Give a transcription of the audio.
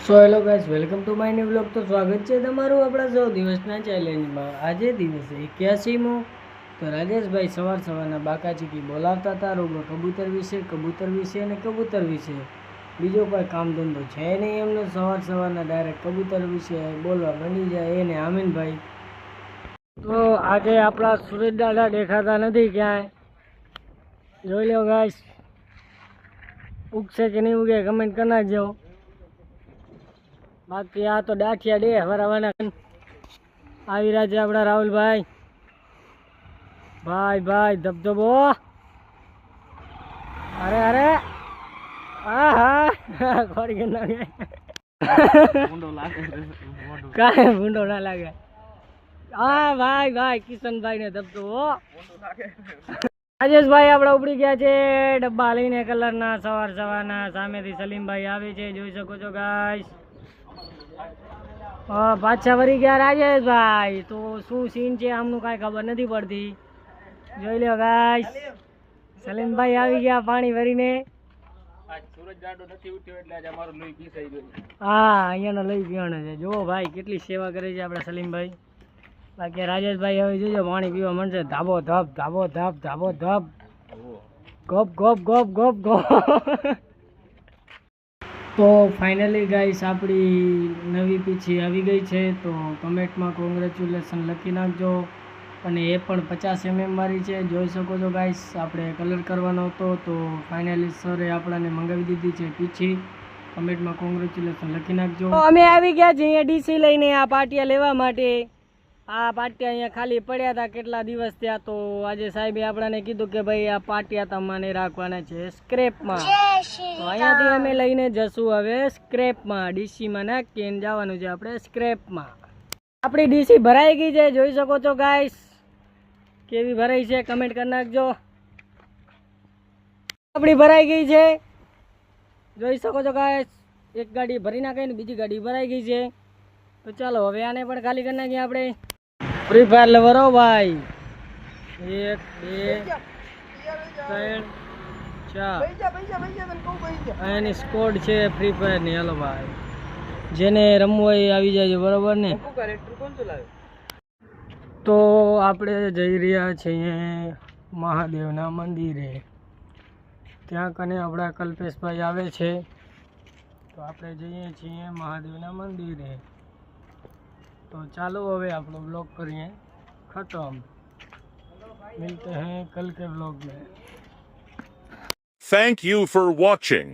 So hello guys, welcome to my new blog. તો સ્વાગત છે તમારું આપણા 100 દિવસના ચેલેન્જમાં. આજે દિવસે 81મો. તો રાજેશભાઈ સવારના બાકાચીકી બોલાવતા હતા રોગો કબૂતર વિશે અને કબૂતર વિશે. બીજો કોઈ કામ ધંધો છે નહીં એમને. સવારના ડાયરેક્ટ કબૂતર વિશે બોલવા માંડી જાય એને આમીનભાઈ. તો આજે આપણા સુરજ દાદા દેખાતા નથી ક્યાંય. જોઈ લો ગાઈસ, ઉગશે કે નહીં ઉગે કમેન્ટ કરી નાખજો. બાકી આ તો દાઠિયા ડે વરાવાના આવી રહ્યા છે આપણા રાહુલભાઈ. ભાઈ ધબધબો. અરે હા ખોરી કે ના કાંઈ ભૂંડો ના લાગે. હા ભાઈ કિશનભાઈ ને ધબધબો. રાજેશભાઈ આપડા ઉપડી ગયા છે ડબ્બા લઈને કલરના. સવારના સામેથી સલીમભાઈ આવે છે, જોઈ શકો છો ગાઈસ. પાછા વળી ગયા રાજેશભાઈ. તો શું સીન છે આમનું કાંઈ ખબર નથી પડતી. જોઈ લો ગાઈસ, સલીમભાઈ આવી ગયા પાણી ભરીને. હા, અહીંયાનો લોહી પીવાનો છે. જુઓ ભાઈ કેટલી સેવા કરે છે આપણા સલીમભાઈ. બાકી રાજેશભાઈ હવે જોજો પાણી પીવા મળશે. ધાબો ધબ ગપ. તો ફાઇનલી ગાઈસ આપણી નવી પીછી આવી ગઈ છે. તો કમેન્ટમાં કોંગ્રેચ્યુલેશન લખી નાખજો. અને એ પણ 50 mm વાળી છે. જોઈ શકો છો ગાઈસ, આપણે કલર કરવાનો હતો તો ફાઇનલી સરે આપણાને મંગાવી દીધી છે પીછી. કમેન્ટમાં કોંગ્રેચ્યુલેશન લખી નાખજો. તો અમે આવી ગયા છીએ ડીસી લઈને આ પાટિયા લેવા માટે. આ પાટિયા અહીંયા ખાલી પડ્યા હતા કેટલા દિવસ થયા. તો આજે સાહેબે આપણાને કીધું કે ભાઈ આ પાટિયા તમારે રાખવાના છે સ્ક્રેપમાં. તો અહીંયાથી અમે લઈને જશું હવે સ્ક્રેપમાં. ડીસીમાં નાખીને જવાનું છે આપણે સ્ક્રેપમાં. આપણી ડીસી ભરાઈ ગઈ છે, જોઈ શકો છો ગાઈસ. કેવી ભરાઈ છે કમેન્ટ કરી નાખજો. આપણી ભરાઈ ગઈ છે, જોઈ શકો છો ગાઈસ. એક ગાડી ભરી નાખી ને બીજી ગાડી ભરાઈ ગઈ છે. તો ચાલો હવે આને પણ ખાલી કરી નાખીએ આપણે. ફ્રી ફાયર લેવરો ભાઈ. 1 2 3 4 એની સ્કોડ છે ફ્રી ફાયર ની. હાલો ભાઈ, જેને રમવું હોય આવી જાય બરોબર ને. તો આપણે જઈ રહ્યા છીએ મહાદેવના મંદિરે. ત્યાં કને આપણા કલ્પેશભાઈ આવે છે. તો આપણે જઈએ છીએ મહાદેવના મંદિરે. तो चालो હવે આપણો ब्लॉग કરીએ खत्म. मिलते हैं कल के ब्लॉग में. Thank you for watching.